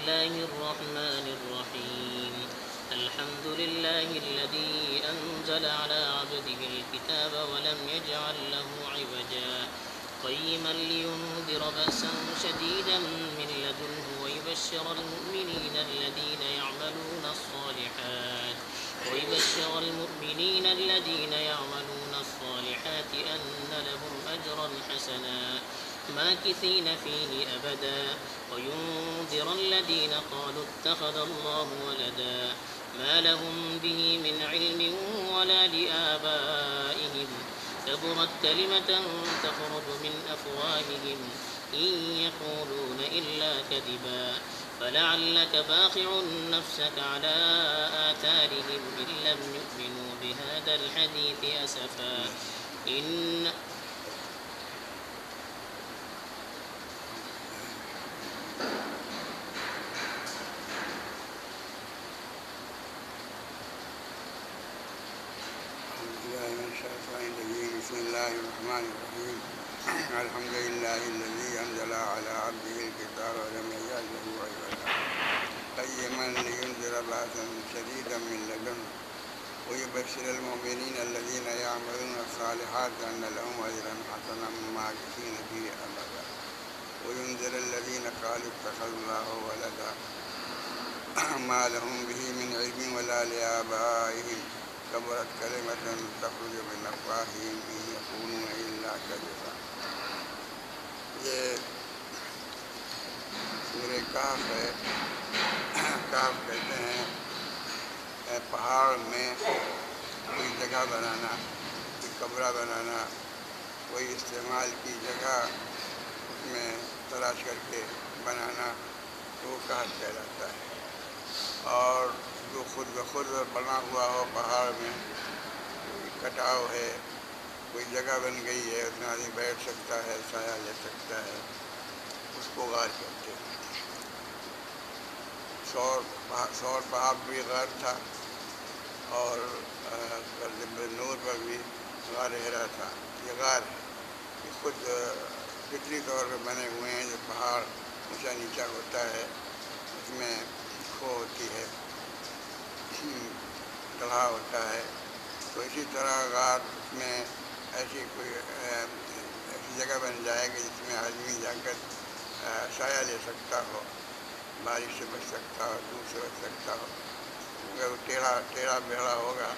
الله الرحمن الرحيم. الحمد لله الذي أنزل على عبده الكتاب ولم يجعل له عوجا قيما لينذر بأسا شديدا من لدنه ويبشر المؤمنين الذين أن لهم أجرا حسنا ماكثين فيه أبدا وينذر الذين قالوا اتخذ الله ولدا ما لهم به من علم ولا لآبائهم كبرت كلمة تخرج من أفواههم إن يقولون إلا كذبا فلعلك باخع نفسك على آثارهم إن لم يؤمنوا بهذا الحديث أسفا بسم الله الرحمن الرحيم. الحمد لله الذي أنزل على عبده الكتاب ولم يجعل له عوجا قيما لينذر بأسا شديدا من لدنه ويبشر المؤمنين الذين يعملون الصالحات أن لهم أجرا حسنا ماكثين فيه أبدا وينذر الذين قالوا اتخذ الله ولدا ما لهم به من علم ولا لآبائهم كبرت كلمة تخرج من أفواههم إن يقولون إلا كذبا. یہ سورہ کہف ہے. کہف کہتے ہیں پہاڑ میں کوئی جگہ بنانا, کوئی کمرہ بنانا, کوئی استعمال کی جگہ اس میں تلاش کر کے بنانا, تو وہ کہف کہلاتا ہے. اور جو خود بخود بنا ہوا ہو پہاڑ میں, کوئی کٹاؤ ہے, کوئی جگہ بن گئی ہے, اس میں آدمی بیٹھ سکتا ہے, سایہ لے سکتا ہے, اس کو غار کہتے ہیں. سور پہاڑ بھی غار تھا اور نور پر بھی غار ہرا تھا. یہ غار ہے, یہ خود فطری طور پہ بنے ہوئے ہیں. جو پہاڑ اونچا نیچا ہوتا ہے اس میں کھو ہوتی ہے, ڈھا ہوتا ہے, تو اسی طرح غار میں ایسی جگہ بن جائے گی جس میں آدمی جا کر سایہ لے سکتا ہو, بارش سے بچ سکتا ہو, دھوپ سے بچ سکتا ہو. اگر وہ ٹیڑھا بیڑھا ہوگا,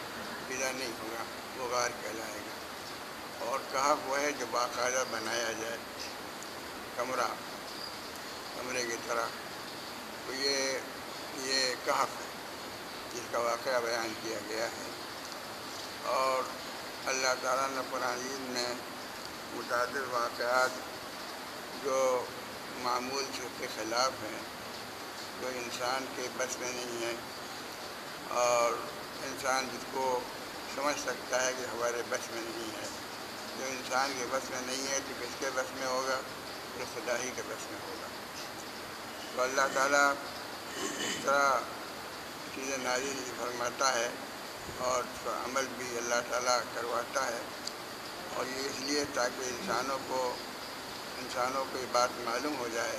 سیدھا نہیں ہوگا, وہ غار کہلائے گا. اور کہف وہ ہے جو باقاعدہ بنایا جائے, کمرے کی طرح. تو یہ کہف ہے جس کا واقعہ بیان کیا گیا ہے. اور اللہ تعالیٰ نے قرآن میں متعدد واقعات جو معمول کے خلاف ہیں, جو انسان کے بس میں نہیں ہے, اور انسان جس کو سمجھ سکتا ہے کہ ہمارے بس میں نہیں ہے, جو انسان کے بس میں نہیں ہے تو کس کے بس میں ہوگا, تو خدا ہی کے بس میں ہوگا. تو اللہ تعالیٰ اس طرح چیزیں نازل فرماتا ہے اور اس کا عمل بھی اللہ تعالیٰ کرواتا ہے. اور یہ اس لیے تاکہ انسانوں کو یہ بات معلوم ہو جائے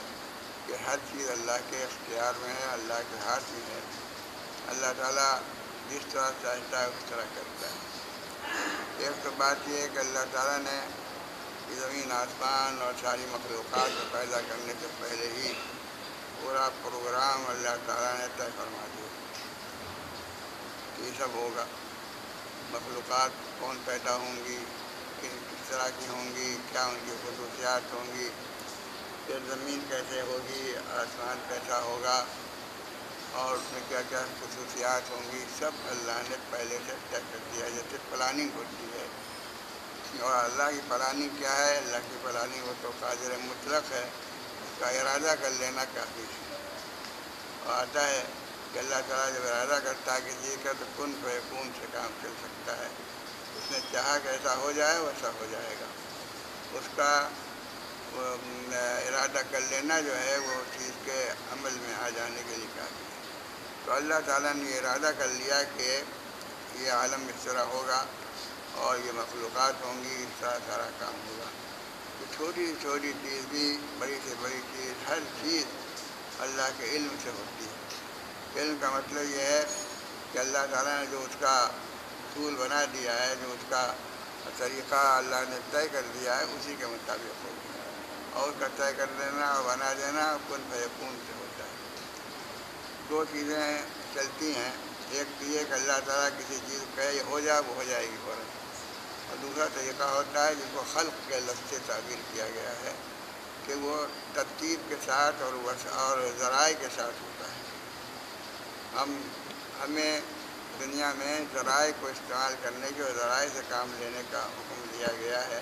کہ ہر چیز اللہ کے اختیار میں ہے, اللہ کے ہاتھ میں ہے. اللہ تعالیٰ جس طرح چاہتا ہے اس طرح کرتا ہے. ایک تو بات یہ ہے کہ اللہ تعالیٰ نے زمین آسمان اور ساری مخلوقات کو پیدا کرنے سے پہلے ہی پورا پروگرام اللہ تعالیٰ نے طے فرما دیا کہ یہ سب ہوگا. مخلوقات کون پیدا ہوں گی, کس طرح کی ہوں گی, کیا ان کی خصوصیات ہوں گی, پھر زمین کیسے ہوگی, آسمان کیسا ہوگا, اور اس میں کیا کیا خصوصیات ہوں گی, سب اللہ نے پہلے سے طے کر دیا. جیسے پلاننگ ہوتی ہے, اور اللہ کی پلاننگ کیا ہے, اللہ کی پلاننگ وہ تو قادر مطلق ہے, اس کا ارادہ کر لینا کافی ہے. اور آتا ہے کہ اللہ تعالیٰ جب ارادہ کرتا ہے کہ یہ کر تو کن فیکون سے کام چل سکتا ہے. اس نے چاہا کہ ایسا ہو جائے ویسا ہو جائے گا. اس کا ارادہ کر لینا جو ہے وہ چیز کے عمل میں آ جانے کے لیے کافی ہے. تو اللہ تعالیٰ نے یہ ارادہ کر لیا کہ یہ عالم اس طرح ہوگا اور یہ مخلوقات ہوں گی, اس طرح سارا کام ہوگا. تو چھوٹی چھوٹی چیز بھی, بڑی سے بڑی چیز, ہر چیز اللہ کے علم سے ہوتی ہے۔ علم کا مطلب یہ ہے کہ اللہ تعالیٰ نے جو اس کا اصول بنا دیا ہے، جو اس کا طریقہ اللہ نے طے کر دیا ہے، اسی کے مطابق ہوگی، اور اس کا طے کر دینا اور بنا دینا کن فیکون سے ہوتا ہے۔ دو چیزیں چلتی ہیں، ایک تو یہ کہ اللہ تعالیٰ کسی چیز کو کہے ہو جائے، وہ ہو جائے گی فوراً، اور دوسرا طریقہ ہوتا ہے جس کو خلق کے لفظ سے تعبیر کیا گیا ہے کہ وہ ترتیب کے ساتھ اور ذرائع کے ساتھ ہوتا ہے۔ ہمیں دنیا میں ذرائع کو استعمال کرنے کے اور ذرائع سے کام لینے کا حکم دیا گیا ہے،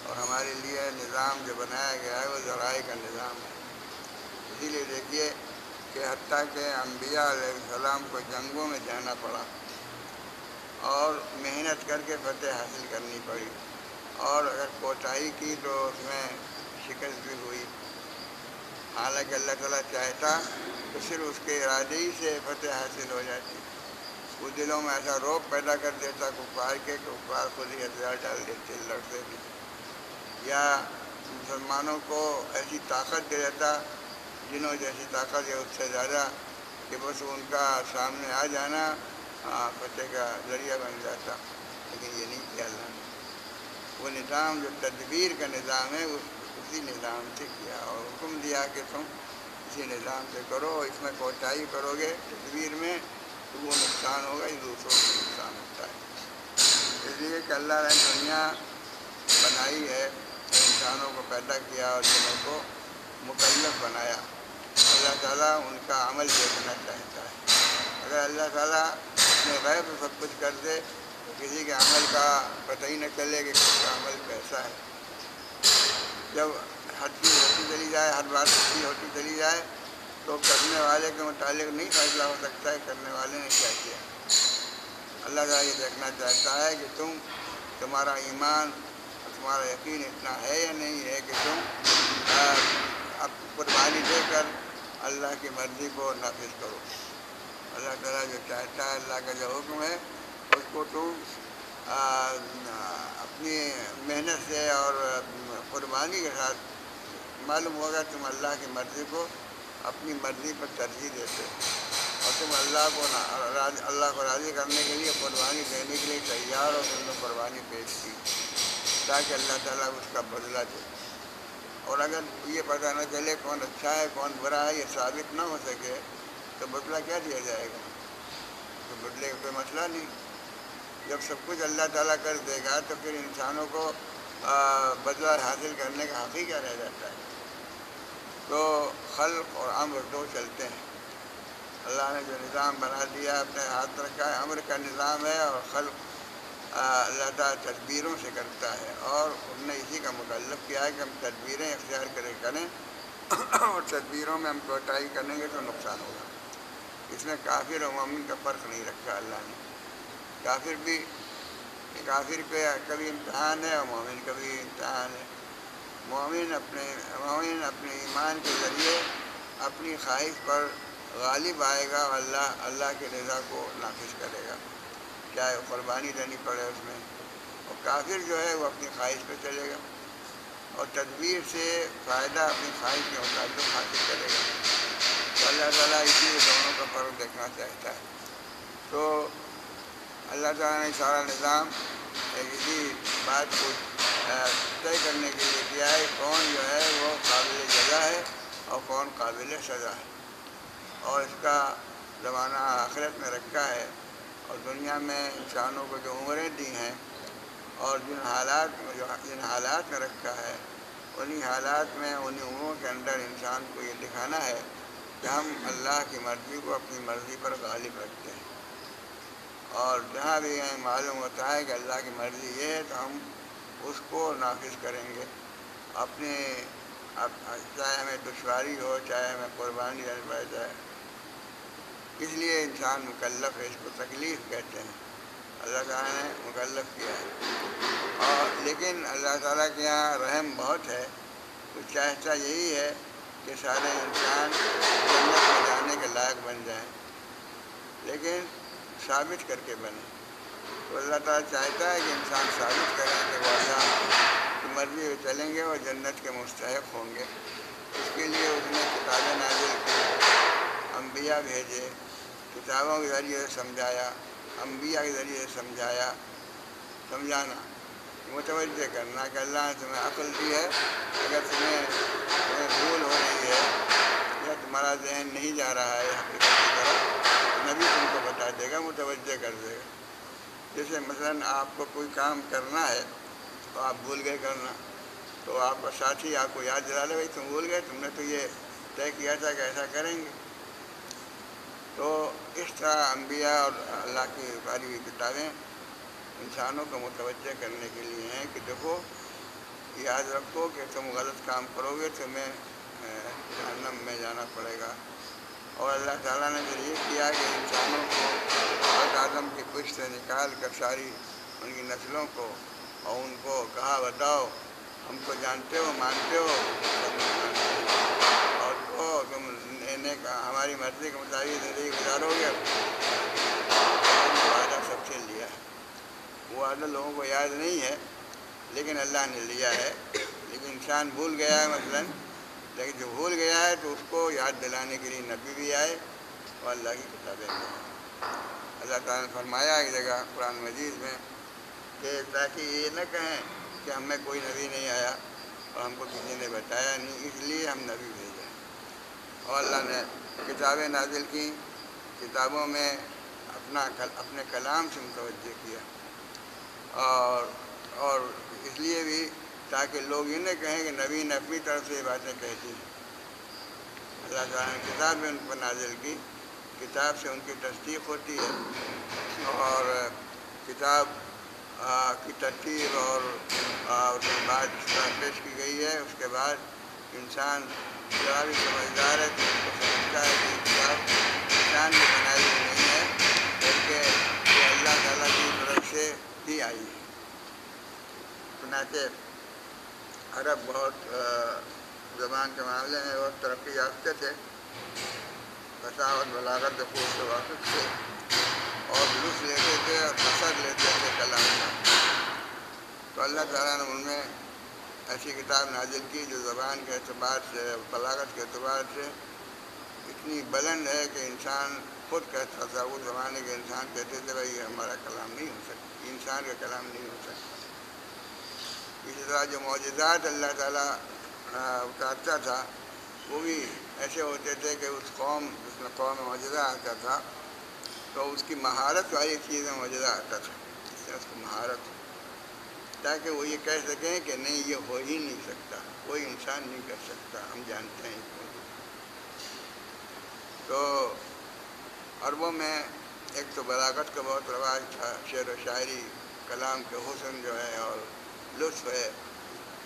اور ہمارے لیے نظام جو بنایا گیا ہے وہ ذرائع کا نظام ہے۔ اسی لیے دیکھیے کہ حتیٰ کہ انبیاء علیہ السلام کو جنگوں میں جانا پڑا اور محنت کر کے فتح حاصل کرنی پڑی، اور اگر کوتاہی کی تو اس میں شکست بھی ہوئی، حالانکہ اللہ تعالیٰ چاہتا تو صرف اس کے ارادے ہی سے فتح حاصل ہو جاتی، وہ دلوں میں ایسا روب پیدا کر دیتا کفار کے کہ کفار خود ہی ہتھیار ڈال دیتے، لڑتے بھی، یا مسلمانوں کو ایسی طاقت دے دیتا، جنہوں جیسی طاقت ہے اس سے زیادہ، کہ بس ان کا سامنے آ جانا فتح کا ذریعہ بن جاتا، لیکن یہ نہیں کیا اللہ نے۔ وہ نظام جو تدبیر کا نظام ہے اسی نظام سے کیا، اور حکم دیا کہ تم اسی نظام سے کرو، اور اس میں کوتاہی کرو گے تدبیر میں تو وہ نقصان ہوگا، یہ دوسروں کو نقصان ہوتا ہے۔ اس لیے کہ اللہ نے دنیا بنائی ہے، انسانوں کو پیدا کیا اور جنوں کو مکلف بنایا، اللہ تعالیٰ ان کا عمل دیکھنا چاہتا ہے۔ اگر اللہ تعالیٰ اپنے غیب سے سب کچھ کر دے تو کسی کے عمل کا پتہ ہی نہ چلے کہ کس کا عمل کیسا ہے۔ جب ہر چیز ہوتی چلی جائے، ہر بات اچھی ہوتی چلی جائے تو کرنے والے کے متعلق نہیں فیصلہ ہو سکتا ہے کرنے والے نے کیا کیا۔ اللہ تعالیٰ یہ دیکھنا چاہتا ہے کہ تمہارا ایمان اور تمہارا یقین اتنا ہے یا نہیں ہے کہ تم اب قربانی دے کر اللہ کی مرضی کو نافذ کرو۔ اللہ تعالیٰ جو چاہتا ہے، اللہ کا جو حکم ہے، اس کو تم اپنی محنت سے اور قربانی کے ساتھ معلوم ہوگا تم اللہ کی مرضی کو اپنی مرضی پر ترجیح دیتے، اور تم اللہ کو راضی کرنے کے لیے قربانی دینے کے لیے تیار ہو، تم نے قربانی پیش کی تاکہ اللہ تعالیٰ اس کا بدلہ دے۔ اور اگر یہ پتہ نہ چلے کون اچھا ہے کون برا ہے، یہ ثابت نہ ہو سکے تو بدلہ کیا دیا جائے گا؟ تو بدلے کا کوئی مسئلہ نہیں۔ جب سب کچھ اللہ تعالیٰ کر دے گا تو پھر انسانوں کو بدلہ حاصل کرنے کا حق ہی کیا رہ جاتا ہے؟ تو خلق اور امر دو چلتے ہیں۔ اللہ نے جو نظام بنا دیا اپنے ہاتھ رکھا ہے، امر کا نظام ہے، اور خلق اللہ تعالیٰ تدبیروں سے کرتا ہے، اور انہوں نے اسی کا مکلف کیا ہے کہ ہم تدبیریں اختیار کریں اور تدبیروں میں ہم کوتاہی کریں گے تو نقصان ہوگا۔ اس میں کافر اور مومن کا فرق نہیں رکھا اللہ نے۔ کافر پہ کبھی امتحان ہے اور مومن کا بھی امتحان ہے۔ مومن اپنے ایمان کے ذریعے اپنی خواہش پر غالب آئے گا اور اللہ کی رضا کو نافذ کرے گا، چاہے قربانی دینی پڑے اس میں، اور کافر جو ہے وہ اپنی خواہش پہ چلے گا اور تدبیر سے فائدہ اپنی خواہش کے مطابق حاصل کرے گا۔ تو اللہ تعالیٰ اسی دونوں کا فرق دیکھنا چاہتا ہے۔ تو اللہ تعالیٰ نے سارا نظام اسی بات کو طے کرنے کے لیے کیا ہے، کون جو ہے وہ قابل جزا ہے اور کون قابل سزا ہے، اور اس کا زمانہ آخرت میں رکھا ہے، اور دنیا میں انسانوں کو جو عمریں دی ہیں اور جن حالات میں رکھا ہے، انہی حالات میں انہی عمروں کے اندر انسان کو یہ دکھانا ہے کہ ہم اللہ کی مرضی کو اپنی مرضی پر غالب رکھتے ہیں، اور جہاں بھی ہمیں معلوم ہوتا ہے کہ اللہ کی مرضی یہ ہے تو ہم اس کو نافذ کریں گے، چاہے ہمیں دشواری ہو، چاہے ہمیں قربانی دینی پڑ جائے۔ اس لیے انسان مکلف ہے، اس کو تکلیف کہتے ہیں، اللہ تعالیٰ نے مکلف کیا ہے۔ اور لیکن اللہ تعالیٰ کے یہاں رحم بہت ہے، وہ چاہتا یہی ہے کہ سارے انسان جنت میں جانے کے لائق بن جائیں، لیکن ثابت کر کے بنیں۔ تو اللہ تعالیٰ چاہتا ہے کہ انسان ثابت کریں کہ وہ اللہ کی مرضی میں چلیں گے اور جنت کے مستحق ہوں گے۔ اس کے لیے اس نے کتابیں نازل کی، انبیاء بھیجے، کتابوں کے ذریعے سے سمجھایا، انبیاء کے ذریعے سے سمجھایا، سمجھانا، متوجہ کرنا کہ اللہ نے تمہیں عقل دی ہے، اگر تمہیں بھول ہو رہی ہے یا تمہارا ذہن نہیں جا رہا ہے حقیقت کی طرف، نبی تم کو بتا دے گا، متوجہ کر دے گا۔ جیسے مثلاً آپ کو کوئی کام کرنا ہے تو آپ بھول گئے کرنا، تو آپ کا ساتھی آپ کو یاد دلا لے، بھائی تم بھول گئے، تم نے تو یہ طے کیا تھا کہ ایسا کریں گے۔ تو اس طرح انبیاء اور اللہ کی اتاری ہوئی کتابیں انسانوں کو متوجہ کرنے کے لیے ہیں کہ دیکھو، یاد رکھو کہ تم غلط کام کرو گے تمہیں جہنم میں جانا پڑے گا۔ اور اللہ تعالیٰ نے پھر یہ کیا کہ انسانوں کو آدم کی پشت سے نکال کر ساری ان کی نسلوں کو اور ان کو کہا بتاؤ ہم کو جانتے ہو، مانتے ہو، اور تو تم ہماری مرضی کے مطابق زندگی گزارو گے۔ وعدہ سب سے لیا ہے، وہ وعدہ لوگوں کو یاد نہیں ہے لیکن اللہ نے لیا ہے، لیکن انسان بھول گیا ہے مثلاً، لیکن جو بھول گیا ہے تو اس کو یاد دلانے کے لیے نبی بھی آئے اور اللہ کی کتابیں بھی آئیں۔ اللہ تعالیٰ نے فرمایا ایک جگہ قرآن مجید میں کہ تاکہ یہ نہ کہیں کہ ہم میں کوئی نبی نہیں آیا اور ہم کو کسی نے بتایا نہیں، اس لیے ہم نبی بھیجے۔ اور اللہ نے کتابیں نازل کی، کتابوں میں اپنے کلام سے متوجہ کیا، اور اس لیے بھی تاکہ لوگ یہ نہ کہیں کہ نبی نے اپنی طرف سے یہ باتیں کہتی ہیں۔ اللہ تعالیٰ نے کتاب میں ان پر نازل کی، کتاب سے ان کی تصدیق ہوتی ہے، اور کتاب کی ترتیب اور اس کے بعد اس طرح پیش کی گئی ہے، اس کے بعد انسان ذرا بھی سمجھدار ہے تو اس کو سمجھتا ہے کہ یہ کتاب انسان نے بنائی ہوئی نہیں ہے بلکہ یہ اللہ تعالیٰ کی طرف سے ہی آئی ہے۔ چنانچہ عرب بہت زبان کے معاملے میں بہت ترقی یافتہ تھے، فصاحت بلاغت خوب سے واقف تھے اور لطف لیتے تھے اور اثر لیتے تھے کلام کا۔ تو اللہ تعالیٰ نے ان میں ایسی کتاب نازل کی جو زبان کے اعتبار سے، بلاغت کے اعتبار سے اتنی بلند ہے کہ انسان خود کہتا تھا، اس زمانے کے انسان کہتے تھے بھائی یہ ہمارا کلام نہیں ہو سکتا، انسان کا کلام نہیں ہو سکتا۔ اسی طرح جو معجزات اللہ تعالیٰ اتارتا تھا وہ بھی ایسے ہوتے تھے کہ اس میں قوم معجزہ آتا تھا تو اس کی مہارت والی چیز میں معجزہ آتا تھا، اس سے اس کی مہارت، تاکہ وہ یہ کہہ سکیں کہ نہیں یہ ہو ہی نہیں سکتا، کوئی انسان نہیں کر سکتا، ہم جانتے ہیں۔ تو عربوں میں ایک تو بلاغت کا بہت رواج تھا، شعر و شاعری، کلام کے حسن جو ہے اور لطف ہے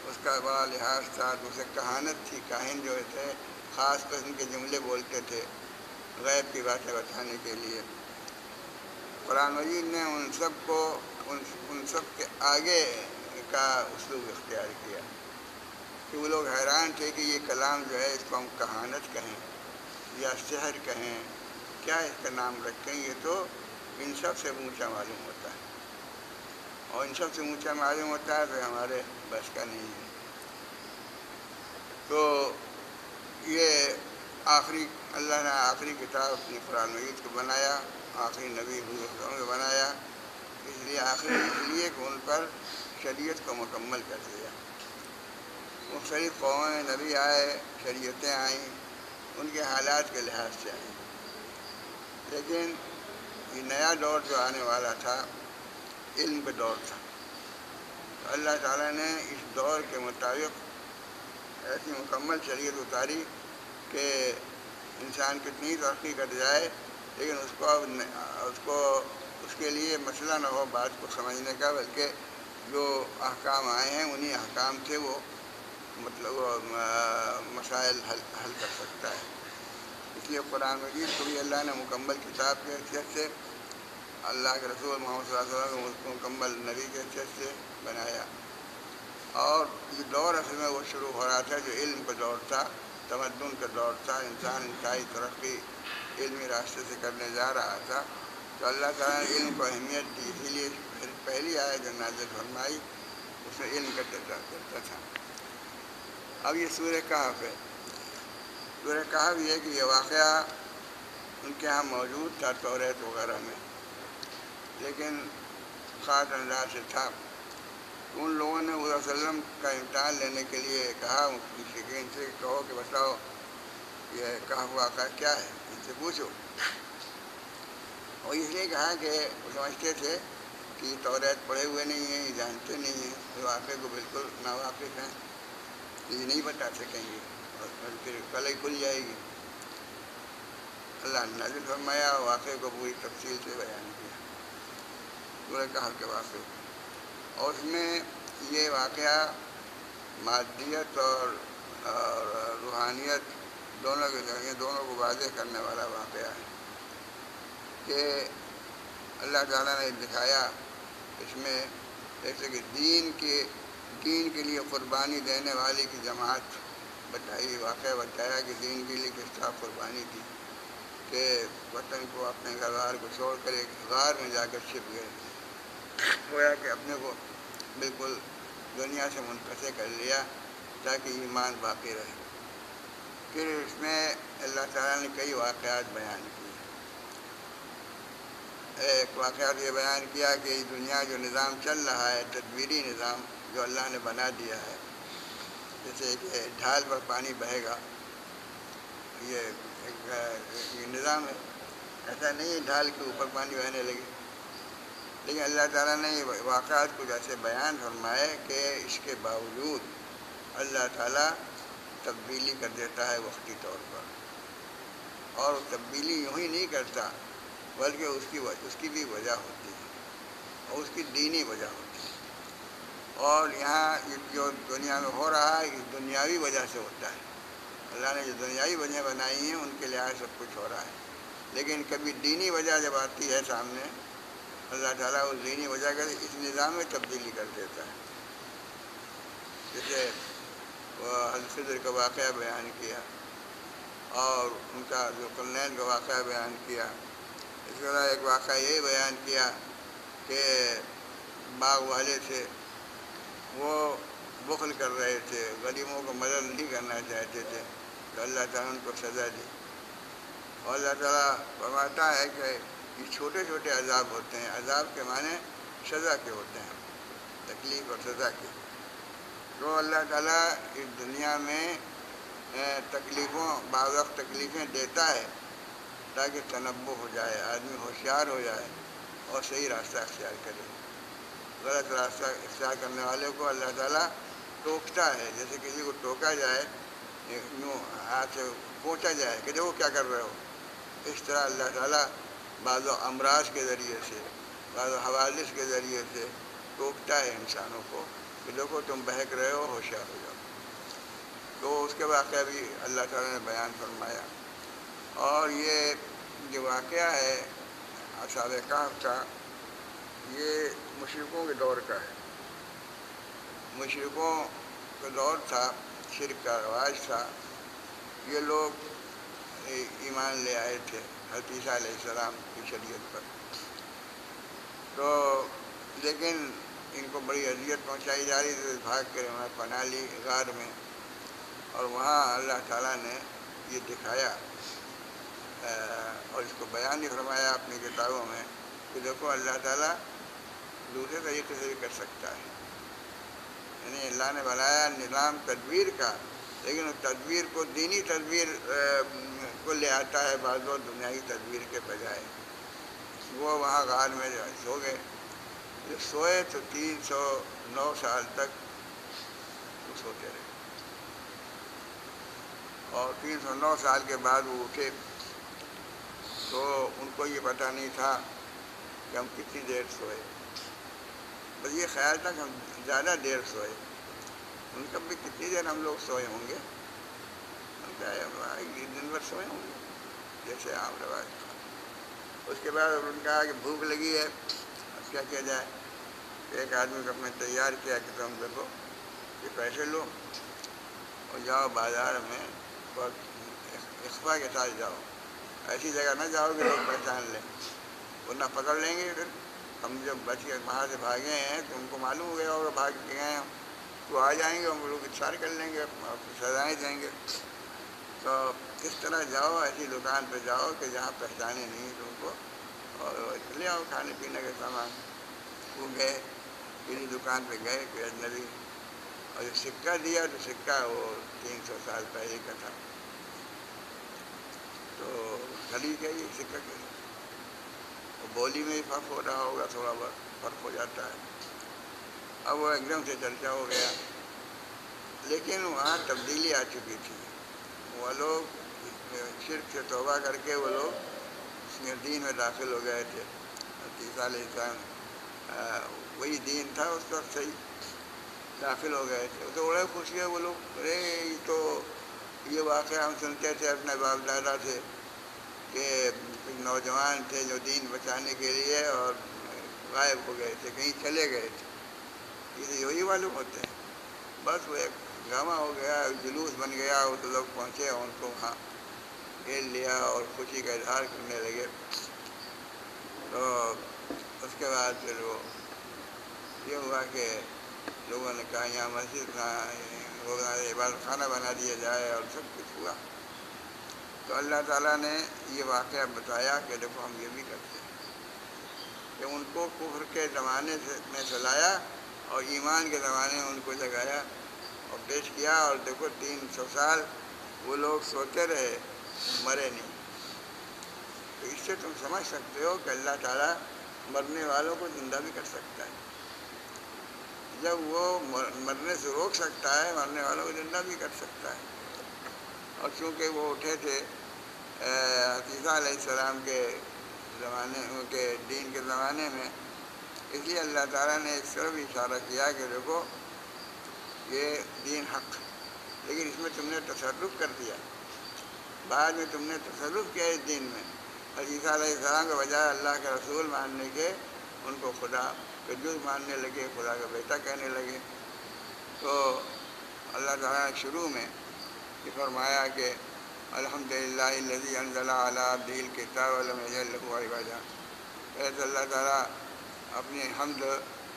اس کا بڑا لحاظ تھا۔ دوسرے کہانت تھی، کاہن جو تھے خاص قسم کے جملے بولتے تھے غیب کی باتیں بتانے کے لیے۔ قرآن مجید نے ان سب کے آگے کا اسلوب اختیار کیا کہ وہ لوگ حیران تھے کہ یہ کلام جو ہے اس کو ہم کہانت کہیں یا سحر کہیں، کیا اس کا نام رکھیں، یہ تو ان سب سے اونچا معلوم ہوتا ہے، اور ان سب سے اونچا معلوم ہوتا ہے تو ہمارے بس کا نہیں ہے۔ تو یہ اللہ نے آخری کتاب اپنی قرآن مجید کو بنایا، آخری نبی کو بنایا، اس لیے کہ ان پر شریعت کو مکمل کر دیا۔ مختلف قوموں میں نبی آئے، شریعتیں آئیں، ان کے حالات کے لحاظ سے آئیں، لیکن یہ نیا دور جو آنے والا تھا علم کا دور تھا، تو اللہ تعالیٰ نے اس دور کے مطابق ایسی مکمل شریعت اتاری کہ انسان کتنی ترقی کر جائے لیکن اس کے لیے مسئلہ نہ ہو بات کو سمجھنے کا، بلکہ جو احکام آئے ہیں انہی احکام سے وہ مسائل حل کر سکتا ہے۔ اس لیے قرآن مجید کو بھی اللہ نے مکمل کتاب کی حیثیت سے، اللہ کے رسول محمد صلی اللہ علیہ وسلم کو مکمل نبی کی حیثیت سے بنایا۔ اور یہ دور اصل میں وہ شروع ہو رہا تھا جو علم کا دور تھا، تمدن کا دور تھا، انسان انتہائی ترقی علمی راستے سے کرنے جا رہا تھا، تو اللہ تعالیٰ نے علم کو اہمیت دی، اسی لیے پہلی آیت جو نازل فرمائی اس میں علم کا تذکرہ تھا۔ اب یہ سورہ کہف ہے۔ سورہ کہف یہ ہے کہ یہ واقعہ ان کے ہاں موجود تھا توریت وغیرہ میں، لیکن خاص انداز سے تھا۔ ان لوگوں نے حضور صلی اللہ علیہ وسلم کا امتحان لینے کے لیے کہا مشرکین سے، کہو کہ بتاؤ یہ کہف واقعہ کیا ہے، ان سے پوچھو۔ اور اس لیے کہا کہ وہ سمجھتے تھے کہ یہ توریت پڑھے ہوئے نہیں ہیں، یہ جانتے نہیں ہیں، اس واقعے کو بالکل ناواقف ہیں، یہ نہیں بتا سکیں گے اور پھر کل ہی کھل جائے گی۔ اللہ نے نازل فرمایا، واقعے کو پوری تفصیل سے بیان کیا، سورہ کہف کے واقعے، اور اس میں یہ واقعہ مادیت اور روحانیت دونوں کے ذریعے دونوں کو واضح کرنے والا واقعہ ہے کہ اللہ تعالیٰ نے دکھایا اس میں، جیسے کہ دین کے لیے قربانی دینے والی کی جماعت بتائی، واقعہ بتایا کہ دین کے لیے کس طرح قربانی دی، کہ وطن کو، اپنے گھر بار کو چھوڑ کر ایک غار میں جا کر چھپ گئے، گویا کہ اپنے کو بالکل دنیا سے منقطع کر لیا تاکہ ایمان باقی رہے۔ پھر اس میں اللہ تعالیٰ نے کئی واقعات بیان کیے۔ ایک واقعات یہ بیان کیا کہ دنیا جو نظام چل رہا ہے، تدبیری نظام جو اللہ نے بنا دیا ہے، جیسے کہ ڈھال پر پانی بہے گا، یہ ایک نظام ہے، ایسا نہیں ہے ڈھال کے اوپر پانی بہنے لگے، لیکن اللہ تعالیٰ نے یہ واقعات کو جیسے بیان فرمائے کہ اس کے باوجود اللہ تعالیٰ تبدیلی کر دیتا ہے وقتی طور پر، اور تبدیلی یوں ہی نہیں کرتا بلکہ اس کی بھی وجہ ہوتی ہے، اور اس کی دینی وجہ ہوتی ہے، اور یہاں جو دنیا میں ہو رہا ہے یہ دنیاوی وجہ سے ہوتا ہے، اللہ نے جو دنیاوی وجہ بنائی ہیں ان کے لحاظ سب کچھ ہو رہا ہے، لیکن کبھی دینی وجہ جب آتی ہے سامنے، اللہ تعالیٰ اس دینی وجہ کے اس نظام میں تبدیلی کر دیتا ہے۔ جیسے وہ حضرت خضر کا واقعہ بیان کیا، اور ان کا ذوالقرنین کا واقعہ بیان کیا۔ اس طرح ایک واقعہ یہ بیان کیا کہ باغ والے تھے، وہ بخل کر رہے تھے، غریبوں کو مدد نہیں کرنا چاہتے تھے، تو اللہ تعالیٰ نے ان کو سزا دی، اور اللہ تعالیٰ فرماتا ہے کہ یہ چھوٹے چھوٹے عذاب ہوتے ہیں، عذاب کے معنی سزا کے ہوتے ہیں، تکلیف اور سزا کے، تو اللہ تعالیٰ اس دنیا میں بعض وقت تکلیفیں دیتا ہے تاکہ تنبہ ہو جائے، آدمی ہوشیار ہو جائے اور صحیح راستہ اختیار کرے۔ غلط راستہ اختیار کرنے والے کو اللہ تعالیٰ ٹوکتا ہے، جیسے کسی کو ٹوکا جائے، یوں ہاتھ سے پوچھا جائے کہ دیکھو کیا کر رہے ہو، اس طرح اللہ تعالیٰ بعض امراض کے ذریعے سے، بعض حوادث کے ذریعے سے ٹوکتا ہے انسانوں کو کہ دیکھو تم بہک رہے ہو، ہوشیار ہو جاؤ۔ تو اس کے واقعہ بھی اللہ تعالیٰ نے بیان فرمایا، اور یہ جو واقعہ ہے اصحاب کہف کا، یہ مشرکوں کے دور کا ہے، مشرکوں کا دور تھا، شرک کا رواج تھا، یہ لوگ ایمان لے آئے تھے حضرت عیسیٰ علیہ السلام کی شریعت پر، تو لیکن ان کو بڑی اذیت پہنچائی جا رہی تھی، بھاگ کر انہوں نے پناہ لی غار میں، اور وہاں اللہ تعالیٰ نے یہ دکھایا اور اس کو بیان ہی فرمایا اپنی کتابوں میں کہ دیکھو اللہ تعالیٰ دوسرے طریقے سے بھی کر سکتا ہے، یعنی اللہ نے بنایا نظام تدبیر کا، لیکن اس تدبیر کو دینی تدبیر کو لے آتا ہے بعض وقت دنیاوی تدبیر کے بجائے۔ وہ وہاں غار میں جو سو گئے، جو سوئے تو 309 سال تک وہ سوتے رہے، اور 309 سال کے بعد وہ اٹھے، تو ان کو یہ پتہ نہیں تھا کہ ہم کتنی دیر سوئے، بس یہ خیال تھا کہ ہم زیادہ دیر سوئے، ان کا بھی کتنی دیر ہم لوگ سوئے ہوں گے، ہم کیا دن بھر سوئے ہوں گے جیسے عام رواج تھا۔ اس کے بعد ان نے کہا کہ بھوک لگی ہے، اب کیا کیا جائے، ایک آدمی کو اپنے تیار کیا کہ تم دیکھو یہ پیسے لو اور جاؤ بازار میں، بہت اخفا کے ساتھ جاؤ، ایسی جگہ نہ جاؤ کہ لوگ پہچان لیں، ورنہ پکڑ لیں گے، پھر ہم جب بچ کے وہاں سے بھاگے ہیں تو ان کو معلوم ہو گیا ہوگا بھاگ کے گئے ہیں، تو آ جائیں گے، ہم لوگ اتصال کر لیں گے، آپ کو سزائیں دیں گے۔ تو اس طرح جاؤ، ایسی دکان پہ جاؤ کہ جہاں پہچانے نہیں تم کو، اور لے آؤ کھانے پینے کا سامان۔ وہ گئے، کسی دکان پہ گئے، کوئی اجنبی، اور جو سکہ دیا تو سکہ وہ 300 سال پہلے کا تھا۔ تو خرید گئی سکہ کے، وہ بولی میں ہی فرق ہو رہا ہوگا، تھوڑا بہت فرق ہو جاتا ہے۔ اب وہ ایک دم سے چرچا ہو گیا، لیکن وہاں تبدیلی آ چکی تھی۔ وہ لوگ شرک سے توبہ کر کے وہ لوگ اس دین میں داخل ہو گئے تھے۔ عیسیٰ علیہ السلام وہی دین تھا اس وقت، صحیح داخل ہو گئے تھے۔ تو بڑے خوش ہوئے وہ لوگ، ارے یہ واقعہ ہم سنتے تھے اپنے باپ دادا سے کہ نوجوان تھے جو دین بچانے کے لیے اور غائب ہو گئے تھے، کہیں چلے گئے تھے، یہ یہی معلوم ہوتے ہیں۔ بس وہ ایک ڈرامہ ہو گیا، جلوس بن گیا، وہ تو لوگ پہنچے، ان کو وہاں گھیر لیا اور خوشی کا اظہار کرنے لگے۔ تو اس کے بعد پھر وہ یہ ہوا کہ لوگوں نے کہا یہاں مسجد عبادت خانہ بنا دیا جائے، اور سب کچھ ہوا۔ تو اللہ تعالیٰ نے یہ واقعہ بتایا کہ دیکھو ہم یہ بھی کرتے ہیں، کہ ان کو کفر کے زمانے میں چلایا اور ایمان کے زمانے میں ان کو جگایا اور پیش کیا، اور دیکھو 300 سال وہ لوگ سوتے رہے، مرے نہیں۔ تو اس سے تم سمجھ سکتے ہو کہ اللہ تعالیٰ مرنے والوں کو زندہ بھی کر سکتا ہے۔ جب وہ مرنے سے روک سکتا ہے، مرنے والوں کو زندہ بھی کر سکتا ہے۔ اور چونکہ وہ اٹھے تھے عیسیٰ علیہ السلام کے زمانے کے دین کے زمانے میں، اس لیے اللہ تعالیٰ نے اس طرف بھی اشارہ کیا کہ دیکھو یہ دین حق، لیکن اس میں تم نے تصرف کر دیا، بعد میں تم نے تصرف کیا اس دین میں، اور عیسیٰ علیہ السلام کے بجائے اللہ کے رسول ماننے کے ان کو خدا کا جز ماننے لگے، خدا کا بیٹا کہنے لگے۔ تو اللہ تعالیٰ نے شروع میں یہ فرمایا کہ الحمدللہ الذی انزل علی عبدہ الکتاب ولم یجعل لہ عوجا۔ ایسے اللہ تعالیٰ اپنی حمد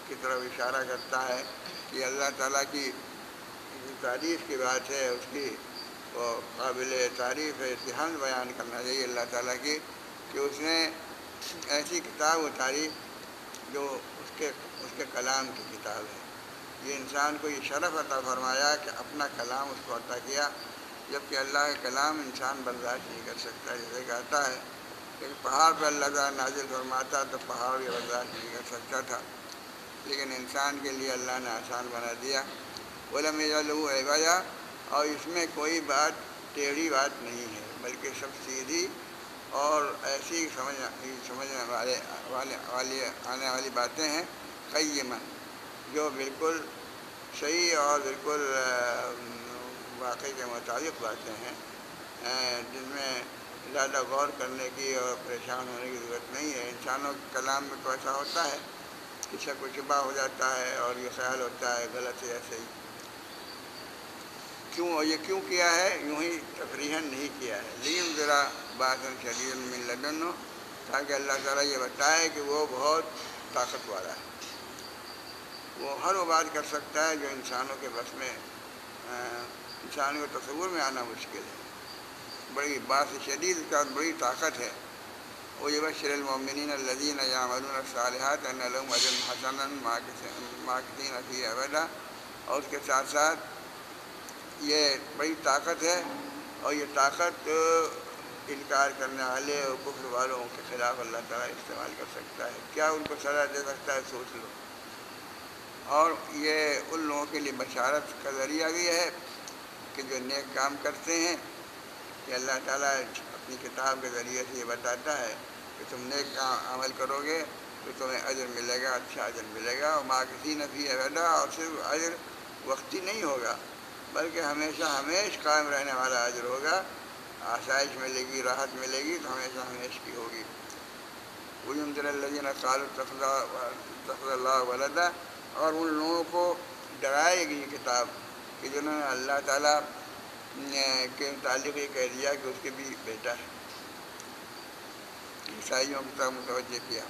کی طرف اشارہ کرتا ہے کہ اللہ تعالیٰ کی تعریف کی بات ہے، اس کی وہ قابل تعریف ہے، اس کی حمد بیان کرنا چاہیے اللہ تعالیٰ کی کہ اس نے ایسی کتاب اتاری جو اس کے کلام کی کتاب ہے۔ یہ انسان کو یہ شرف عطا فرمایا کہ اپنا کلام اس کو عطا کیا، جبکہ اللہ کا کلام انسان برداشت نہیں کر سکتا۔ جیسے کہتا ہے کہ پہاڑ پہ اللہ تعالیٰ نازل فرماتا تو پہاڑ یہ برداشت نہیں کر سکتا تھا، لیکن انسان کے لیے اللہ نے آسان بنا دیا۔ وَلَمْ يَجْعَل لَهُ عِوَجًا، اور اس میں کوئی بات ٹیڑھی بات نہیں ہے، بلکہ سب سیدھی اور ایسی سمجھنے آنے والی باتیں ہیں، قیما، جو بالکل صحیح اور بالکل واقعی کے مطابق باتیں ہیں، جن میں زیادہ غور کرنے کی اور پریشان ہونے کی ضرورت نہیں ہے۔ انسانوں کے کلام میں تو ایسا ہوتا ہے کہ شک و شبہ ہو جاتا ہے اور یہ خیال ہوتا ہے غلط ہے یا صحیح، یہ کیوں کیا ہے؟ یوں ہی تفریحاً نہیں کیا ہے، لیکن ذرا باسن شدید من لدن، تاکہ اللہ تعالیٰ یہ بتائے کہ وہ بہت طاقت والا ہے، وہ ہر وہ بات کر سکتا ہے جو انسانوں کے بس میں انسانوں کے تصور میں آنا مشکل ہے۔ بڑی باس شدید کا بڑی طاقت ہے۔ وَيُبَشِّرُ الْمُؤْمِنِينَ الَّذِينَ يَعْمَلُونَ الصَّالِحَاتِ أَنَّ لَهُمْ أَجْرًا حَسَنًا مَاكِثِينَ فِيهِ أَبَدًا، اور اس کے ساتھ ساتھ یہ بڑی طاقت ہے، اور یہ طاقت انکار کرنے والے اور کفر والوں کے خلاف اللہ تعالیٰ استعمال کر سکتا ہے۔ کیا ان کو سزا دے سکتا ہے؟ سوچ لو۔ اور یہ ان لوگوں کے لیے بشارت کا ذریعہ بھی ہے کہ جو نیک کام کرتے ہیں، کہ اللہ تعالیٰ اپنی کتاب کے ذریعے سے یہ بتاتا ہے کہ تم نیک عمل کرو گے تو تمہیں اجر ملے گا، اچھا اجر ملے گا، اور ماکثین فیہ ابدا، اور صرف اجر وقتی نہیں ہوگا بلکہ ہمیشہ قائم رہنے والا اجر ہوگا، آسائش ملے گی، راحت ملے گی، تو ہمیشہ کی ہوگی۔ وَيُنذِرَ الَّذِينَ قَالُوا اتَّخَذَ اللَّهُ وَلَدًا، اور ان لوگوں کو ڈرائے گی یہ کتاب کہ جنہوں نے اللہ تعالیٰ کے متعلق یہ کہہ دیا کہ اس کے بھی بیٹا ہے، عیسائیوں کی طرف متوجہ کیا۔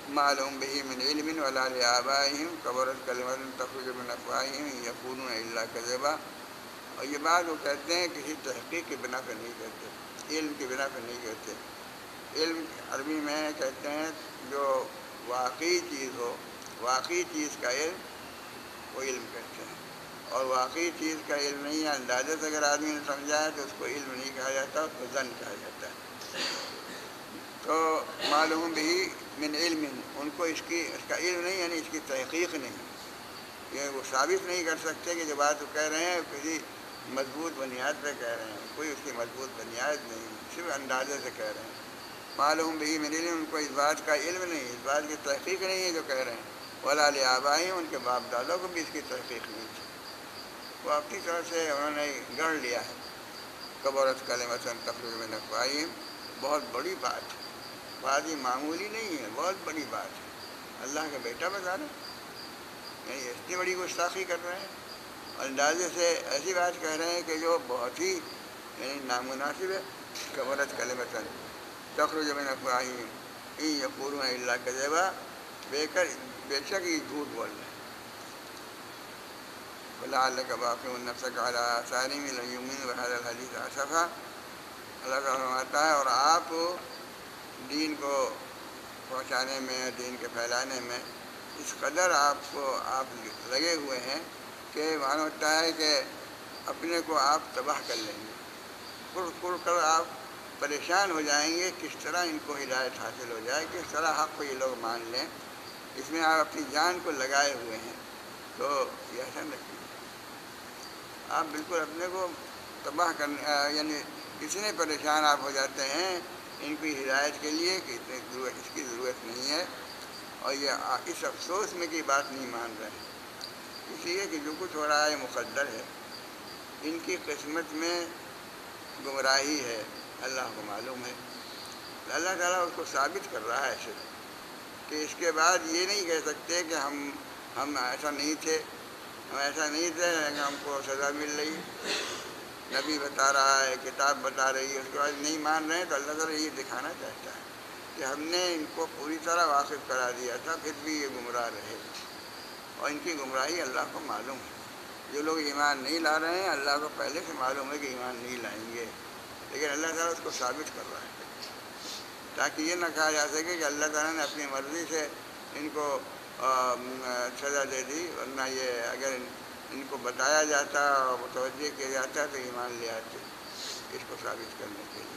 مَا لَهُم بِهِ مِنْ عِلْمٍ وَلَا لِآبَائِهِمْ كَبُرَتْ كَلِمَةٌ تَخْرُجُ مِنْ أَفْوَاهِهِمْ إِنْ يَقُولُونَ إِلَّا كَذِبًا، اور یہ بات وہ کہتے ہیں کسی تحقیق کی بنا پر نہیں کرتے، علم کی بنا پر نہیں کرتے۔ علم عربی میں کہتے ہیں جو واقعی چیز ہو، واقعی چیز کا علم، وہ علم کہتے ہیں۔ اور واقعی چیز کا علم نہیں ہے، اندازے سے اگر آدمی نے سمجھا ہے تو اس کو علم نہیں کہا جاتا، اس کو ظن کہا جاتا ہے۔ تو معلوم بھی من علم، ان کو اس کا علم نہیں، یعنی اس کی تحقیق نہیں، یہ وہ ثابت نہیں کر سکتے کہ جو بات وہ کہہ رہے ہیں کسی مضبوط بنیاد پہ کہہ رہے ہیں، کوئی اس کی مضبوط بنیاد نہیں، صرف اندازے سے کہہ رہے ہیں۔ معلوم بھی من علم، ان کو اس بات کا علم نہیں، اس بات کی تحقیق نہیں ہے جو کہہ رہے ہیں۔ ولا لآبائہم، ان کے باپ دادوں کو بھی اس کی تحقیق نہیں تھی، وہ اپنی طرف سے انہوں نے گڑھ لیا ہے۔ کبرت کلمۃ تخرج من افواہہم، بہت بڑی بات ہے، بات یہ معمولی نہیں ہے، بہت بڑی بات ہے۔ اللہ کا بیٹا بتا رہے ہیں، یعنی اتنی بڑی گستاخی کر رہے ہیں، اور اندازے سے ایسی بات کہہ رہے ہیں کہ جو بہت ہی یعنی نامناسب ہے۔ کبرت کلمۃ تخرج من افواہہم ان یقولون الا کذبا، بے شک یہ جھوٹ بول رہے ہیں۔ فلعلک باخع نفسک علی آثارہم ان لم یؤمنوا بہذا الحدیث اسفا۔ اللہ تعالیٰ فرماتا ہے اور آپ دین کو پہنچانے میں، دین کے پھیلانے میں اس قدر آپ لگے ہوئے ہیں کہ معلوم ہوتا ہے کہ اپنے کو آپ تباہ کر لیں گے، کر کر آپ پریشان ہو جائیں گے، کس طرح ان کو ہدایت حاصل ہو جائے، کس طرح حق کو یہ لوگ مان لیں، اس میں آپ اپنی جان کو لگائے ہوئے ہیں۔ تو یہ ایسا نہیں، آپ بالکل اپنے کو تباہ کرنے یعنی اتنے پریشان آپ ہو جاتے ہیں ان کی ہدایت کے لیے کہ اس کی ضرورت نہیں ہے، اور یہ اس افسوس میں کہ بات نہیں مان رہے ہیں، اس لیے کہ جو کچھ ہو رہا ہے مقدر ہے، ان کی قسمت میں گمراہی ہے، اللہ کو معلوم ہے۔ اللہ تعالیٰ اس کو ثابت کر رہا ہے صرف، کہ اس کے بعد یہ نہیں کہہ سکتے کہ ہم ایسا نہیں تھے، ہم ایسا نہیں تھے لیکن ہم کو سزا مل رہی ہے، نبی بتا رہا ہے، کتاب بتا رہی ہے، اس کے بعد نہیں مان رہے ہیں۔ تو اللہ تعالیٰ یہ دکھانا چاہتا ہے کہ ہم نے ان کو پوری طرح واقف کرا دیا تھا، پھر بھی یہ گمراہ رہے، اور ان کی گمراہی اللہ کو معلوم ہے۔ جو لوگ ایمان نہیں لا رہے ہیں اللہ کو پہلے سے معلوم ہے کہ ایمان نہیں لائیں گے، لیکن اللہ تعالیٰ اس کو ثابت کر رہا ہے تاکہ یہ نہ کہا جا سکے کہ اللہ تعالیٰ نے اپنی مرضی سے ان کو سزا دے دی، ورنہ یہ اگر ان کو بتایا جاتا اور متوجہ کیا جاتا تو ایمان لے آتے، اس کو ثابت کرنے کے لیے۔